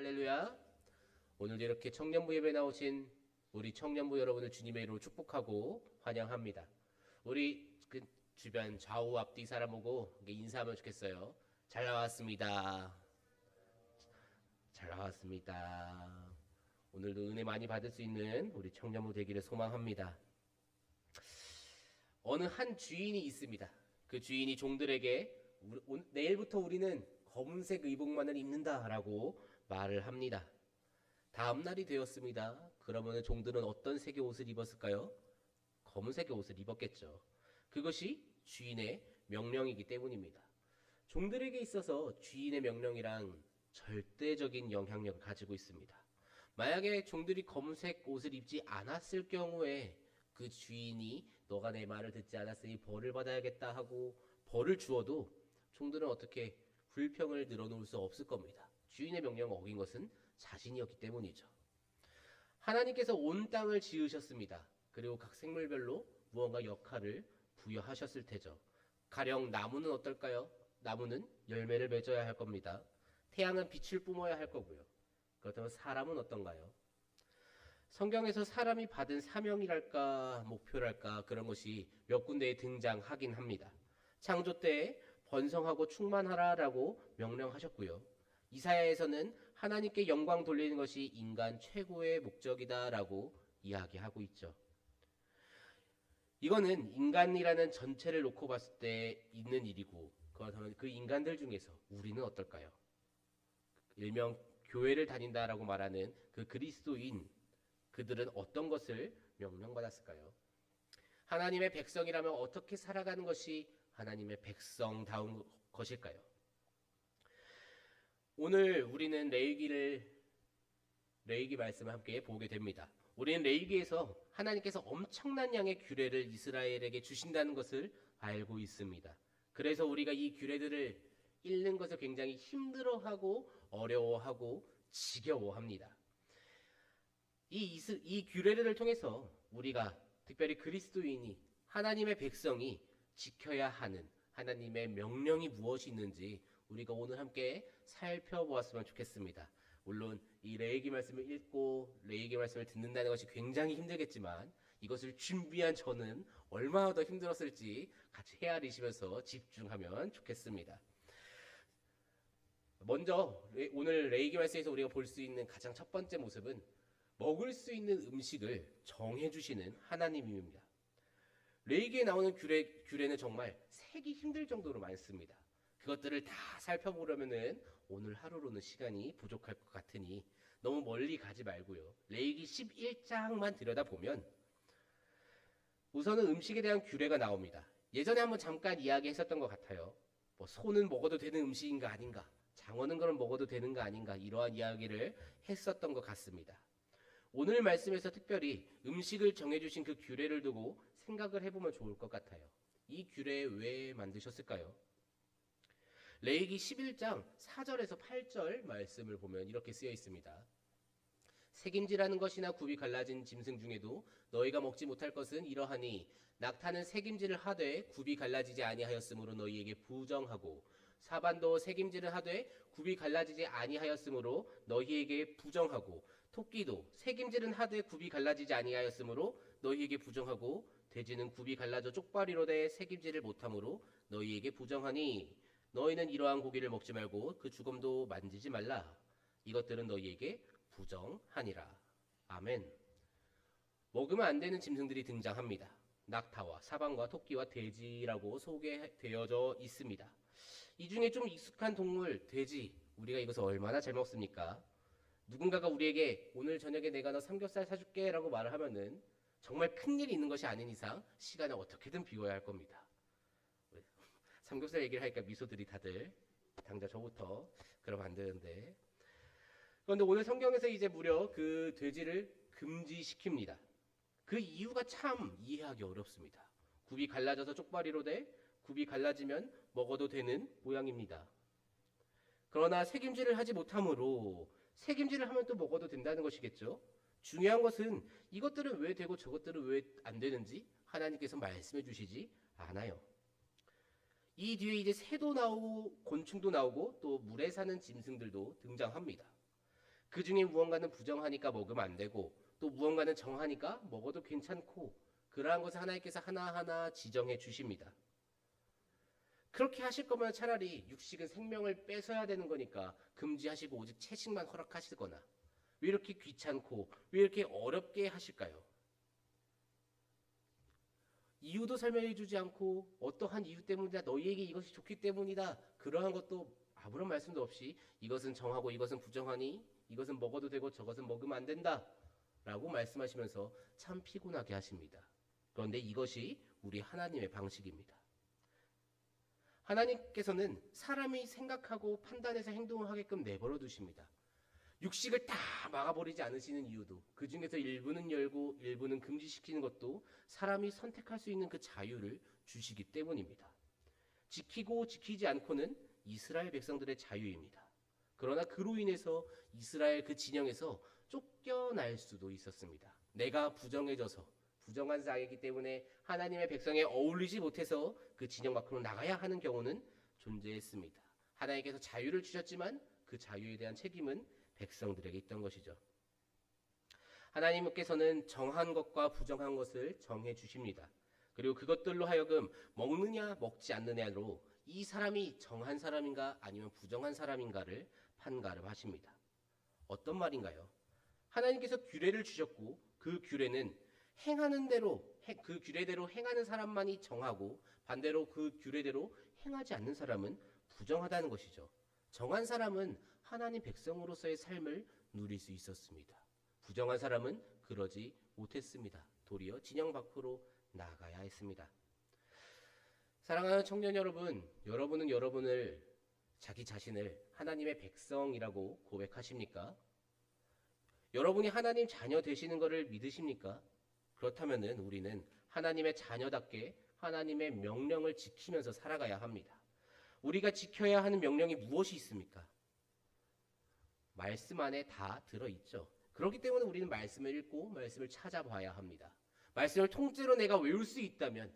할렐루야. 오늘도 이렇게 청년부 예배 나오신 우리 청년부 여러분을 주님의 이름으로 축복하고 환영합니다. 우리 그 주변 좌우 앞뒤 사람 보고 인사하면 좋겠어요. 잘 나왔습니다. 잘 나왔습니다. 오늘도 은혜 많이 받을 수 있는 우리 청년부 되기를 소망합니다. 어느 한 주인이 있습니다. 그 주인이 종들에게 내일부터 우리는 검은색 의복만을 입는다라고 말을 합니다. 다음 날이 되었습니다. 그러면 종들은 어떤 색의 옷을 입었을까요? 검은색의 옷을 입었겠죠. 그것이 주인의 명령이기 때문입니다. 종들에게 있어서 주인의 명령이란 절대적인 영향력을 가지고 있습니다. 만약에 종들이 검은색 옷을 입지 않았을 경우에 그 주인이 너가 내 말을 듣지 않았으니 벌을 받아야겠다 하고 벌을 주어도 종들은 어떻게 불평을 늘어놓을 수 없을 겁니다. 주인의 명령을 어긴 것은 자신이었기 때문이죠. 하나님께서 온 땅을 지으셨습니다. 그리고 각 생물별로 무언가 역할을 부여하셨을 테죠. 가령 나무는 어떨까요? 나무는 열매를 맺어야 할 겁니다. 태양은 빛을 뿜어야 할 거고요. 그렇다면 사람은 어떤가요? 성경에서 사람이 받은 사명이랄까 목표랄까 그런 것이 몇 군데에 등장하긴 합니다. 창조 때에 번성하고 충만하라라고 명령하셨고요. 이사야에서는 하나님께 영광 돌리는 것이 인간 최고의 목적이다라고 이야기하고 있죠. 이거는 인간이라는 전체를 놓고 봤을 때 있는 일이고 그렇다면 그 인간들 중에서 우리는 어떨까요? 일명 교회를 다닌다라고 말하는 그 그리스도인 그들은 어떤 것을 명령받았을까요? 하나님의 백성이라면 어떻게 살아가는 것이 하나님의 백성다운 것일까요? 오늘 우리는 레위기 말씀을 함께 보게 됩니다. 우리는 레위기에서 하나님께서 엄청난 양의 규례를 이스라엘에게 주신다는 것을 알고 있습니다. 그래서 우리가 이 규례들을 읽는 것을 굉장히 힘들어하고 어려워하고 지겨워합니다. 이 규례들을 통해서 우리가 특별히 그리스도인이 하나님의 백성이 지켜야 하는 하나님의 명령이 무엇이 있는지 우리가 오늘 함께 살펴보았으면 좋겠습니다. 물론 이 레위기 말씀을 읽고 레위기 말씀을 듣는다는 것이 굉장히 힘들겠지만 이것을 준비한 저는 얼마나 더 힘들었을지 같이 헤아리시면서 집중하면 좋겠습니다. 먼저 오늘 레위기 말씀에서 우리가 볼 수 있는 가장 첫 번째 모습은 먹을 수 있는 음식을 정해주시는 하나님입니다. 레위기에 나오는 규례는 정말 세기 힘들 정도로 많습니다. 그것들을 다 살펴보려면은 오늘 하루로는 시간이 부족할 것 같으니 너무 멀리 가지 말고요. 레위기 11장만 들여다보면 우선은 음식에 대한 규례가 나옵니다. 예전에 한번 잠깐 이야기했었던 것 같아요. 소는 먹어도 되는 음식인가 아닌가, 장어는 그럼 먹어도 되는가 아닌가 이러한 이야기를 했었던 것 같습니다. 오늘 말씀에서 특별히 음식을 정해주신 그 규례를 두고 생각을 해보면 좋을 것 같아요. 이 규례 왜 만드셨을까요? 레위기 11장 4절에서 8절 말씀을 보면 이렇게 쓰여 있습니다. 색임질하는 것이나 굽이 갈라진 짐승 중에도 너희가 먹지 못할 것은 이러하니 낙타는 색임질을 하되 굽이 갈라지지 아니하였으므로 너희에게 부정하고 사반도 색임질을 하되 굽이 갈라지지 아니하였으므로 너희에게 부정하고 토끼도 색임질은 하되 굽이 갈라지지 아니하였으므로 너희에게 부정하고 돼지는 굽이 갈라져 쪽발이로되 색임질을 못하므로 너희에게 부정하니 너희는 이러한 고기를 먹지 말고 그 죽음도 만지지 말라. 이것들은 너희에게 부정하니라. 아멘. 먹으면 안 되는 짐승들이 등장합니다. 낙타와 사방과 토끼와 돼지라고 소개되어져 있습니다. 이 중에 좀 익숙한 동물 돼지, 우리가 이것을 얼마나 잘 먹습니까? 누군가가 우리에게 오늘 저녁에 내가 너 삼겹살 사줄게 라고 말을 하면은 정말 큰일이 있는 것이 아닌 이상 시간을 어떻게든 비워야 할 겁니다. 삼겹살 얘기를 하니까 미소들이 다들 당장 저부터 그러면 안 되는데. 그런데 오늘 성경에서 이제 무려 그 돼지를 금지시킵니다. 그 이유가 참 이해하기 어렵습니다. 굽이 갈라져서 쪽발이로 돼 굽이 갈라지면 먹어도 되는 모양입니다. 그러나 색임질을 하지 못함으로 색임질을 하면 또 먹어도 된다는 것이겠죠. 중요한 것은 이것들은 왜 되고 저것들은 왜 안 되는지 하나님께서 말씀해 주시지 않아요. 이 뒤에 이제 새도 나오고 곤충도 나오고 또 물에 사는 짐승들도 등장합니다. 그 중에 무언가는 부정하니까 먹으면 안 되고 또 무언가는 정하니까 먹어도 괜찮고 그러한 것을 하나님께서 하나하나 지정해 주십니다. 그렇게 하실 거면 차라리 육식은 생명을 뺏어야 되는 거니까 금지하시고 오직 채식만 허락하시거나 왜 이렇게 귀찮고 왜 이렇게 어렵게 하실까요? 이유도 설명해 주지 않고 어떠한 이유 때문이다 너희에게 이것이 좋기 때문이다 그러한 것도 아무런 말씀도 없이 이것은 정하고 이것은 부정하니 이것은 먹어도 되고 저것은 먹으면 안 된다 라고 말씀하시면서 참 피곤하게 하십니다. 그런데 이것이 우리 하나님의 방식입니다. 하나님께서는 사람이 생각하고 판단해서 행동을 하게끔 내버려 두십니다. 육식을 다 막아버리지 않으시는 이유도 그 중에서 일부는 열고 일부는 금지시키는 것도 사람이 선택할 수 있는 그 자유를 주시기 때문입니다. 지키고 지키지 않고는 이스라엘 백성들의 자유입니다. 그러나 그로 인해서 이스라엘 그 진영에서 쫓겨날 수도 있었습니다. 내가 부정해져서 부정한 자이기 때문에 하나님의 백성에 어울리지 못해서 그 진영 밖으로 나가야 하는 경우는 존재했습니다. 하나님께서 자유를 주셨지만 그 자유에 대한 책임은 백성들에게 있던 것이죠. 하나님께서는 정한 것과 부정한 것을 정해 주십니다. 그리고 그것들로 하여금 먹느냐 먹지 않느냐로 이 사람이 정한 사람인가 아니면 부정한 사람인가를 판가름하십니다. 어떤 말인가요? 하나님께서 규례를 주셨고 그 규례는 행하는 대로 그 규례대로 행하는 사람만이 정하고 반대로 그 규례대로 행하지 않는 사람은 부정하다는 것이죠. 정한 사람은 하나님 백성으로서의 삶을 누릴 수 있었습니다. 부정한 사람은 그러지 못했습니다. 도리어 진영 밖으로 나가야 했습니다. 사랑하는 청년 여러분, 여러분은 여러분을 자기 자신을 하나님의 백성이라고 고백하십니까? 여러분이 하나님 자녀 되시는 것을 믿으십니까? 그렇다면 우리는 하나님의 자녀답게 하나님의 명령을 지키면서 살아가야 합니다. 우리가 지켜야 하는 명령이 무엇이 있습니까? 말씀 안에 다 들어있죠. 그렇기 때문에 우리는 말씀을 읽고 말씀을 찾아봐야 합니다. 말씀을 통째로 내가 외울 수 있다면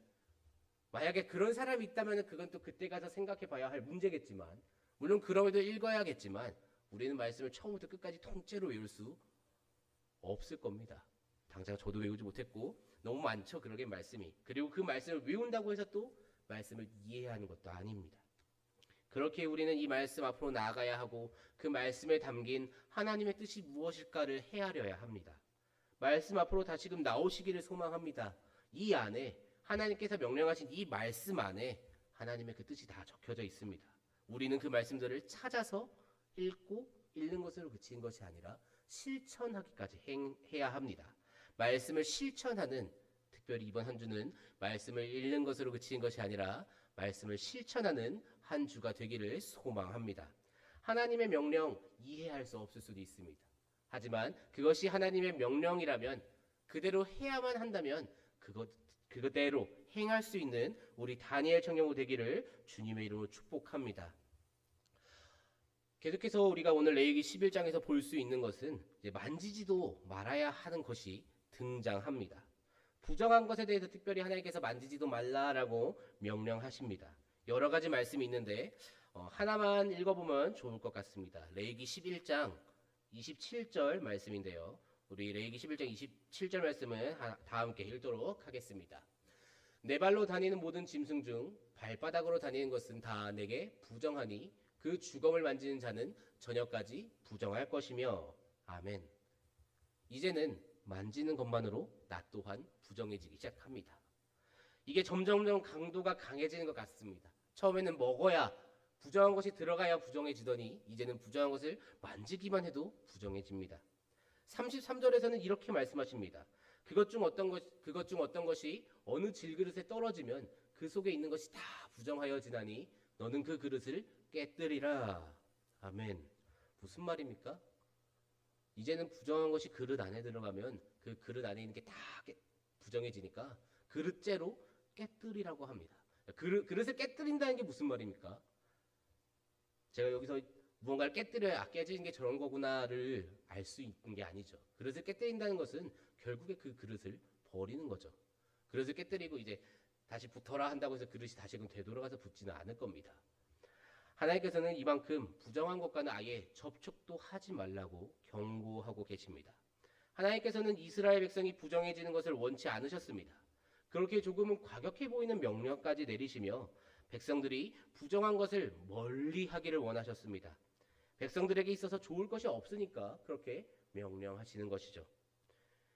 만약에 그런 사람이 있다면 그건 또 그때 가서 생각해 봐야 할 문제겠지만 물론 그럼에도 읽어야겠지만 우리는 말씀을 처음부터 끝까지 통째로 외울 수 없을 겁니다. 당장 저도 외우지 못했고 너무 많죠. 그러게 말씀이. 그리고 그 말씀을 외운다고 해서 또 말씀을 이해하는 것도 아닙니다. 그렇게 우리는 이 말씀 앞으로 나아가야 하고 그 말씀에 담긴 하나님의 뜻이 무엇일까를 헤아려야 합니다. 말씀 앞으로 다시금 나오시기를 소망합니다. 이 안에 하나님께서 명령하신 이 말씀 안에 하나님의 그 뜻이 다 적혀져 있습니다. 우리는 그 말씀들을 찾아서 읽고 읽는 것으로 그치는 것이 아니라 실천하기까지 해야 합니다. 말씀을 실천하는 특별히 이번 한 주는 말씀을 읽는 것으로 그치는 것이 아니라 말씀을 실천하는 한 주가 되기를 소망합니다. 하나님의 명령 이해할 수 없을 수도 있습니다. 하지만 그것이 하나님의 명령이라면 그대로 해야만 한다면 그대로 행할 수 있는 우리 다니엘 청년부 되기를 주님의 이름으로 축복합니다. 계속해서 우리가 오늘 레위기 11장에서 볼 수 있는 것은 이제 만지지도 말아야 하는 것이 등장합니다. 부정한 것에 대해서 특별히 하나님께서 만지지도 말라라고 명령하십니다. 여러 가지 말씀이 있는데 하나만 읽어보면 좋을 것 같습니다. 레위기 11장 27절 말씀인데요. 우리 레위기 11장 27절 말씀을 다 함께 읽도록 하겠습니다. 내 발로 다니는 모든 짐승 중 발바닥으로 다니는 것은 다 내게 부정하니 그 주검을 만지는 자는 저녁까지 부정할 것이며 아멘. 이제는 만지는 것만으로 나 또한 부정해지기 시작합니다. 이게 점점점 강도가 강해지는 것 같습니다. 처음에는 먹어야 부정한 것이 들어가야 부정해지더니 이제는 부정한 것을 만지기만 해도 부정해집니다. 33절에서는 이렇게 말씀하십니다. 그것 중 어떤 것이 어느 질그릇에 떨어지면 그 속에 있는 것이 다 부정하여지나니 너는 그 그릇을 깨뜨리라. 아멘. 무슨 말입니까? 이제는 부정한 것이 그릇 안에 들어가면 그 그릇 안에 있는 게 다 부정해지니까 그릇째로 깨뜨리라고 합니다. 그릇을 깨뜨린다는 게 무슨 말입니까? 제가 여기서 무언가를 깨뜨려야 깨지는 게 저런 거구나를 알 수 있는 게 아니죠. 그릇을 깨뜨린다는 것은 결국에 그 그릇을 버리는 거죠. 그릇을 깨뜨리고 이제 다시 붙어라 한다고 해서 그릇이 다시금 되돌아가서 붙지는 않을 겁니다. 하나님께서는 이만큼 부정한 것과는 아예 접촉도 하지 말라고 경고하고 계십니다. 하나님께서는 이스라엘 백성이 부정해지는 것을 원치 않으셨습니다. 그렇게 조금은 과격해 보이는 명령까지 내리시며 백성들이 부정한 것을 멀리 하기를 원하셨습니다. 백성들에게 있어서 좋을 것이 없으니까 그렇게 명령하시는 것이죠.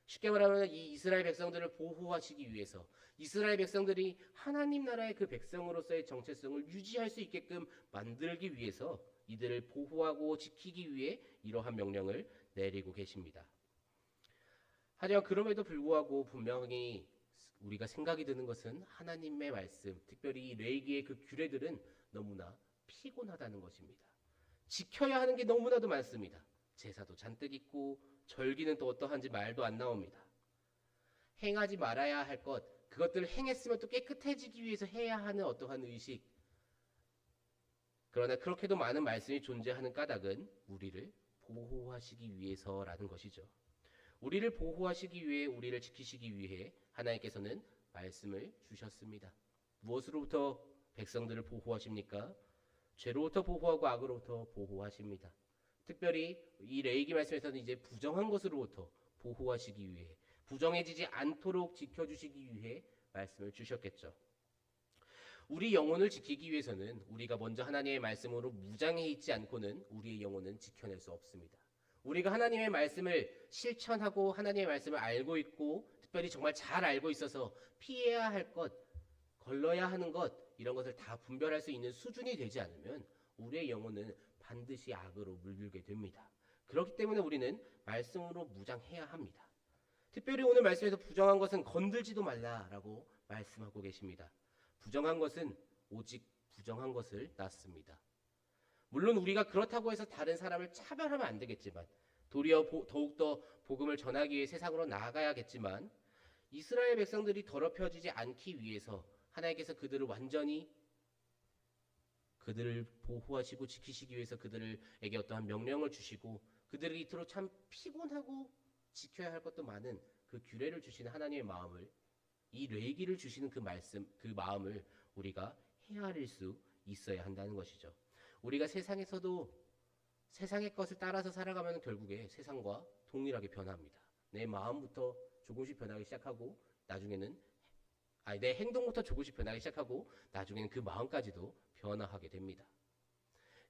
쉽게 말하면 이 이스라엘 백성들을 보호하시기 위해서 이스라엘 백성들이 하나님 나라의 그 백성으로서의 정체성을 유지할 수 있게끔 만들기 위해서 이들을 보호하고 지키기 위해 이러한 명령을 내리고 계십니다. 하지만 그럼에도 불구하고 분명히 우리가 생각이 드는 것은 하나님의 말씀, 특별히 레위기의 그 규례들은 너무나 피곤하다는 것입니다. 지켜야 하는 게 너무나도 많습니다. 제사도 잔뜩 있고 절기는 또 어떠한지 말도 안 나옵니다. 행하지 말아야 할 것, 그것들을 행했으면 또 깨끗해지기 위해서 해야 하는 어떠한 의식. 그러나 그렇게도 많은 말씀이 존재하는 까닭은 우리를 보호하시기 위해서라는 것이죠. 우리를 보호하시기 위해, 우리를 지키시기 위해 하나님께서는 말씀을 주셨습니다. 무엇으로부터 백성들을 보호하십니까? 죄로부터 보호하고 악으로부터 보호하십니다. 특별히 이 레위기 말씀에서는 이제 부정한 것으로부터 보호하시기 위해, 부정해지지 않도록 지켜주시기 위해 말씀을 주셨겠죠. 우리 영혼을 지키기 위해서는 우리가 먼저 하나님의 말씀으로 무장해 있지 않고는 우리의 영혼은 지켜낼 수 없습니다. 우리가 하나님의 말씀을 실천하고 하나님의 말씀을 알고 있고 특별히 정말 잘 알고 있어서 피해야 할 것, 걸러야 하는 것 이런 것을 다 분별할 수 있는 수준이 되지 않으면 우리의 영혼은 반드시 악으로 물들게 됩니다. 그렇기 때문에 우리는 말씀으로 무장해야 합니다. 특별히 오늘 말씀에서 부정한 것은 건들지도 말라라고 말씀하고 계십니다. 부정한 것은 오직 부정한 것을 낳습니다. 물론 우리가 그렇다고 해서 다른 사람을 차별하면 안 되겠지만 도리어 더욱더 복음을 전하기 위해 세상으로 나아가야겠지만 이스라엘 백성들이 더럽혀지지 않기 위해서 하나님께서 그들을 완전히 그들을 보호하시고 지키시기 위해서 그들에게 어떠한 명령을 주시고 그들에게 이토록 참 피곤하고 지켜야 할 것도 많은 그 규례를 주시는 하나님의 마음을 이 레위기를 주시는 그 말씀, 그 마음을 우리가 헤아릴 수 있어야 한다는 것이죠. 우리가 세상에서도 세상의 것을 따라서 살아가면 결국에 세상과 동일하게 변합니다. 내 마음부터 조금씩 변하기 시작하고 나중에는 내 행동부터 조금씩 변하기 시작하고 나중에는 그 마음까지도 변화하게 됩니다.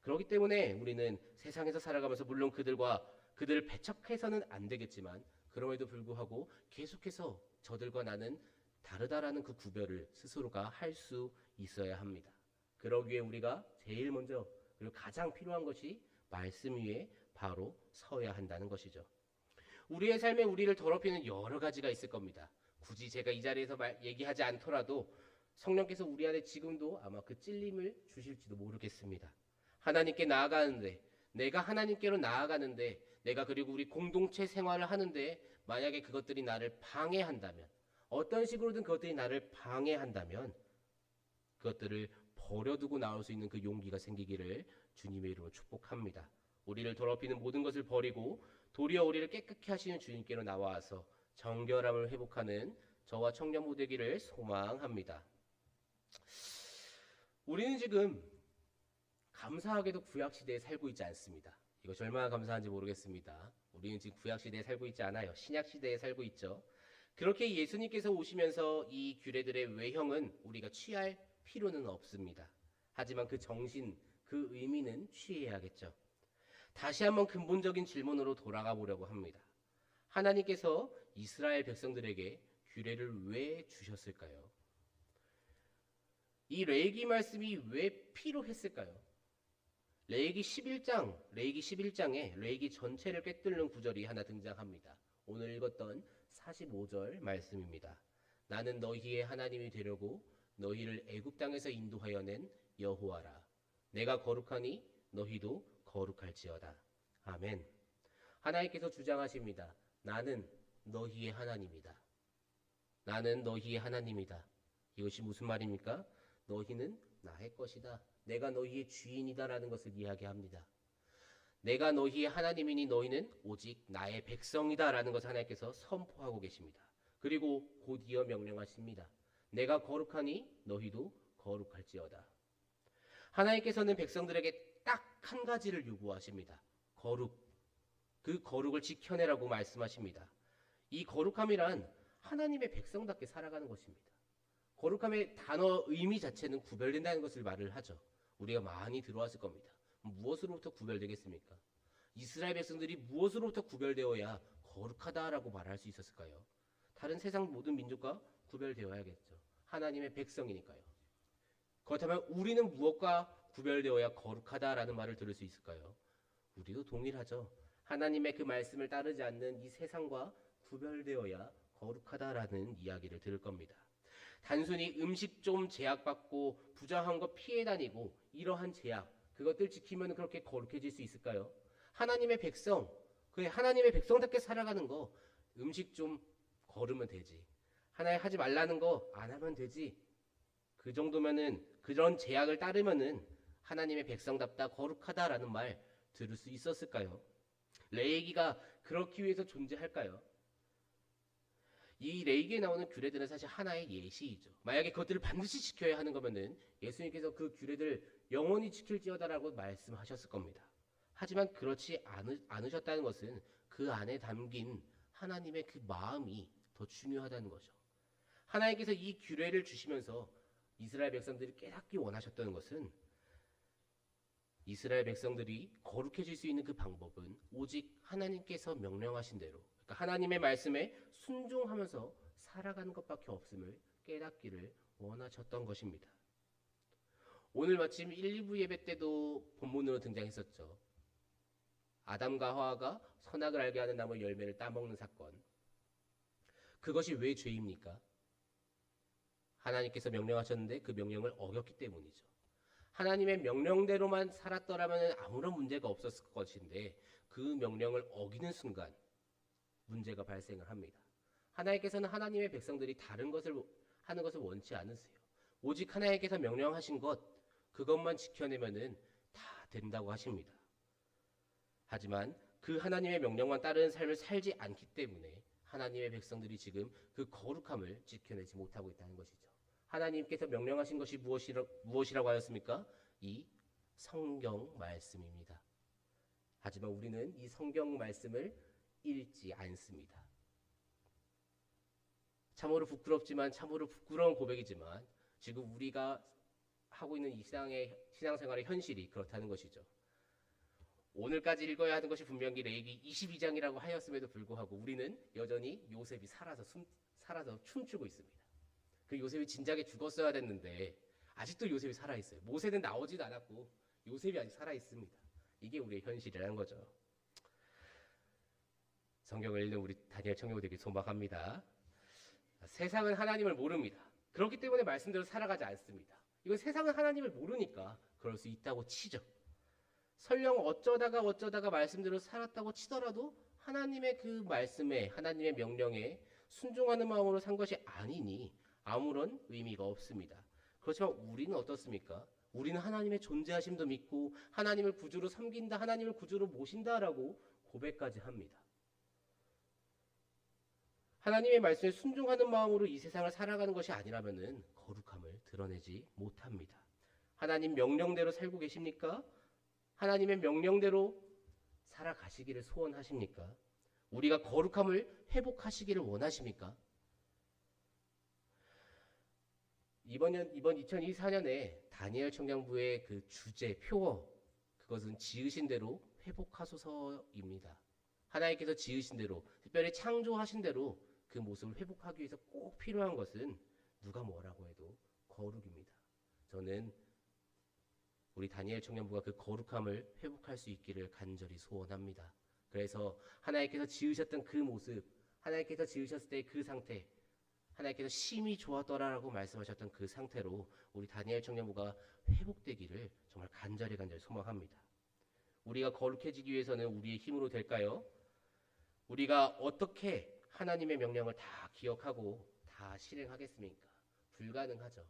그렇기 때문에 우리는 세상에서 살아가면서 물론 그들을 배척해서는 안 되겠지만 그럼에도 불구하고 계속해서 저들과 나는 다르다라는 그 구별을 스스로가 할 수 있어야 합니다. 그러기 위해 우리가 제일 먼저 그리고 가장 필요한 것이 말씀 위에 바로 서야 한다는 것이죠. 우리의 삶에 우리를 더럽히는 여러 가지가 있을 겁니다. 굳이 제가 이 자리에서 얘기하지 않더라도 성령께서 우리 안에 지금도 아마 그 찔림을 주실지도 모르겠습니다. 하나님께 나아가는데 내가 하나님께로 나아가는데 내가 그리고 우리 공동체 생활을 하는데 만약에 그것들이 나를 방해한다면 어떤 식으로든 그것들이 나를 방해한다면 그것들을 버려두고 나올 수 있는 그 용기가 생기기를 주님의 이름으로 축복합니다. 우리를 더럽히는 모든 것을 버리고 도리어 우리를 깨끗게 하시는 주님께로 나와서 정결함을 회복하는 저와 청년부 되기를 소망합니다. 우리는 지금 감사하게도 구약시대에 살고 있지 않습니다. 이것이 얼마나 감사한지 모르겠습니다. 우리는 지금 구약시대에 살고 있지 않아요. 신약시대에 살고 있죠. 그렇게 예수님께서 오시면서 이 규례들의 외형은 우리가 취할 필요는 없습니다. 하지만 그 정신, 그 의미는 취해야겠죠. 다시 한번 근본적인 질문으로 돌아가 보려고 합니다. 하나님께서 이스라엘 백성들에게 규례를 왜 주셨을까요? 이 레위기 말씀이 왜 필요했을까요? 레위기 11장에 레위기 전체를 꿰뚫는 구절이 하나 등장합니다. 오늘 읽었던 45절 말씀입니다. 나는 너희의 하나님이 되려고 너희를 애굽 땅에서 인도하여 낸 여호와라. 내가 거룩하니 너희도 거룩할지어다. 아멘. 하나님께서 주장하십니다. 나는 너희의 하나님이다. 나는 너희의 하나님이다. 이것이 무슨 말입니까? 너희는 나의 것이다. 내가 너희의 주인이다라는 것을 이야기합니다. 내가 너희의 하나님이니 너희는 오직 나의 백성이다라는 것을 하나님께서 선포하고 계십니다. 그리고 곧 이어 명령하십니다. 내가 거룩하니 너희도 거룩할지어다. 하나님께서는 백성들에게 딱 한 가지를 요구하십니다. 거룩. 그 거룩을 지켜내라고 말씀하십니다. 이 거룩함이란 하나님의 백성답게 살아가는 것입니다. 거룩함의 단어 의미 자체는 구별된다는 것을 말을 하죠. 우리가 많이 들어왔을 겁니다. 무엇으로부터 구별되겠습니까? 이스라엘 백성들이 무엇으로부터 구별되어야 거룩하다라고 말할 수 있었을까요? 다른 세상 모든 민족과 구별되어야겠죠. 하나님의 백성이니까요. 그렇다면 우리는 무엇과 구별되어야 거룩하다라는 말을 들을 수 있을까요? 우리도 동일하죠. 하나님의 그 말씀을 따르지 않는 이 세상과 구별되어야 거룩하다라는 이야기를 들을 겁니다. 단순히 음식 좀 제약받고 부정한 거 피해 다니고 이러한 제약, 그것들 지키면 그렇게 거룩해질 수 있을까요? 하나님의 백성, 그 하나님의 백성답게 살아가는 거, 음식 좀 거르면 되지. 하나님 하지 말라는 거 안 하면 되지. 그 정도면은, 그런 제약을 따르면은 하나님의 백성답다 거룩하다라는 말 들을 수 있었을까요? 레위기가 그렇기 위해서 존재할까요? 이 레위기에 나오는 규례들은 사실 하나의 예시이죠. 만약에 그것들을 반드시 지켜야 하는 거면은 예수님께서 그 규례들을 영원히 지킬지어다라고 말씀하셨을 겁니다. 하지만 그렇지 않으셨다는 것은 그 안에 담긴 하나님의 그 마음이 더 중요하다는 거죠. 하나님께서 이 규례를 주시면서 이스라엘 백성들이 깨닫기 원하셨다는 것은 이스라엘 백성들이 거룩해질 수 있는 그 방법은 오직 하나님께서 명령하신 대로, 그러니까 하나님의 말씀에 순종하면서 살아가는 것밖에 없음을 깨닫기를 원하셨던 것입니다. 오늘 마침 1, 2부 예배 때도 본문으로 등장했었죠. 아담과 하와가 선악을 알게 하는 나무 열매를 따먹는 사건. 그것이 왜 죄입니까? 하나님께서 명령하셨는데 그 명령을 어겼기 때문이죠. 하나님의 명령대로만 살았더라면 아무런 문제가 없었을 것인데 그 명령을 어기는 순간 문제가 발생을 합니다. 하나님께서는 하나님의 백성들이 다른 것을 하는 것을 원치 않으세요. 오직 하나님께서 명령하신 것, 그것만 지켜내면은 다 된다고 하십니다. 하지만 그 하나님의 명령만 따르는 삶을 살지 않기 때문에 하나님의 백성들이 지금 그 거룩함을 지켜내지 못하고 있다는 것이죠. 하나님께서 명령하신 것이 무엇이라고 하였습니까? 이 성경 말씀입니다. 하지만 우리는 이 성경 말씀을 읽지 않습니다. 참으로 부끄럽지만 참으로 부끄러운 고백이지만 지금 우리가 하고 있는 이 신앙생활의 현실이 그렇다는 것이죠. 오늘까지 읽어야 하는 것이 분명히 레위기 22장이라고 하였음에도 불구하고 우리는 여전히 요셉이 살아서 춤추고 있습니다. 그 요셉이 진작에 죽었어야 됐는데 아직도 요셉이 살아있어요. 모세는 나오지도 않았고 요셉이 아직 살아있습니다. 이게 우리의 현실이라는 거죠. 성경을 읽는 우리 다니엘 청년부 되게 소망합니다. 세상은 하나님을 모릅니다. 그렇기 때문에 말씀대로 살아가지 않습니다. 이건 세상은 하나님을 모르니까 그럴 수 있다고 치죠. 설령 어쩌다가 말씀대로 살았다고 치더라도 하나님의 그 말씀에, 하나님의 명령에 순종하는 마음으로 산 것이 아니니 아무런 의미가 없습니다. 그렇지만 우리는 어떻습니까? 우리는 하나님의 존재하심도 믿고 하나님을 구주로 섬긴다, 하나님을 구주로 모신다라고 고백까지 합니다. 하나님의 말씀에 순종하는 마음으로 이 세상을 살아가는 것이 아니라면은 거룩함을 드러내지 못합니다. 하나님 명령대로 살고 계십니까? 하나님의 명령대로 살아가시기를 소원하십니까? 우리가 거룩함을 회복하시기를 원하십니까? 이번 2024년에 다니엘 청년부의 그 주제 표어, 그것은 지으신 대로 회복하소서입니다. 하나님께서 지으신 대로, 특별히 창조하신 대로 그 모습을 회복하기 위해서 꼭 필요한 것은 누가 뭐라고 해도 거룩입니다. 저는 우리 다니엘 청년부가 그 거룩함을 회복할 수 있기를 간절히 소원합니다. 그래서 하나님께서 지으셨던 그 모습, 하나님께서 지으셨을 때 그 상태, 하나님께서 심히 좋았더라라고 말씀하셨던 그 상태로 우리 다니엘 청년부가 회복되기를 정말 간절히 소망합니다. 우리가 거룩해지기 위해서는 우리의 힘으로 될까요? 우리가 어떻게 하나님의 명령을 다 기억하고 다 실행하겠습니까? 불가능하죠.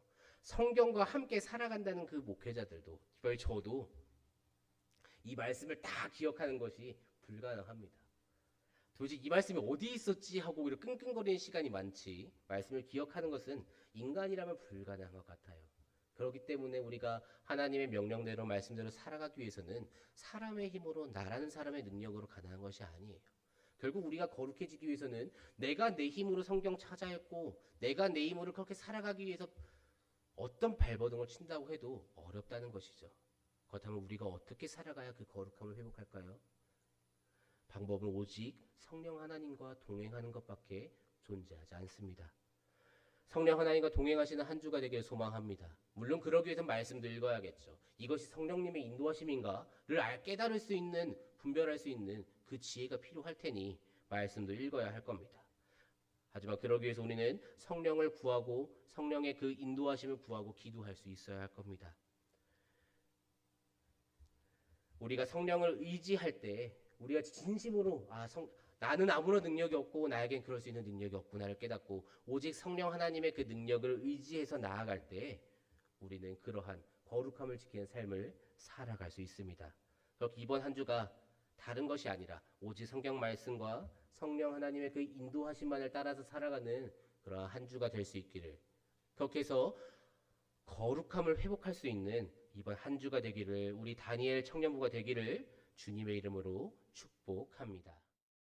성경과 함께 살아간다는 그 목회자들도, 특별히 저도 이 말씀을 다 기억하는 것이 불가능합니다. 도대체 이 말씀이 어디 있었지 하고 오히려 끙끙거리는 시간이 많지, 말씀을 기억하는 것은 인간이라면 불가능한 것 같아요. 그렇기 때문에 우리가 하나님의 명령대로 말씀대로 살아가기 위해서는 사람의 힘으로 나라는 사람의 능력으로 가능한 것이 아니에요. 결국 우리가 거룩해지기 위해서는 내가 내 힘으로 성경 찾아 읽고 내가 내 힘으로 그렇게 살아가기 위해서 어떤 발버둥을 친다고 해도 어렵다는 것이죠. 그렇다면 우리가 어떻게 살아가야 그 거룩함을 회복할까요? 방법은 오직 성령 하나님과 동행하는 것밖에 존재하지 않습니다. 성령 하나님과 동행하시는 한 주가 되길 소망합니다. 물론 그러기 위해서 말씀도 읽어야겠죠. 이것이 성령님의 인도하심인가를 깨달을 수 있는, 분별할 수 있는 그 지혜가 필요할 테니 말씀도 읽어야 할 겁니다. 하지만 그러기 위해서 우리는 성령을 구하고 성령의 그 인도하심을 구하고 기도할 수 있어야 할 겁니다. 우리가 성령을 의지할 때 우리가 진심으로 나는 아무런 능력이 없고 나에겐 그럴 수 있는 능력이 없구나를 깨닫고 오직 성령 하나님의 그 능력을 의지해서 나아갈 때 우리는 그러한 거룩함을 지키는 삶을 살아갈 수 있습니다. 그렇게 이번 한 주가 다른 것이 아니라 오직 성경 말씀과 성령 하나님의 그 인도하심만을 따라서 살아가는 그러한 한 주가 될 수 있기를, 그렇게 해서 거룩함을 회복할 수 있는 이번 한 주가 되기를, 우리 다니엘 청년부가 되기를 주님의 이름으로 축복합니다.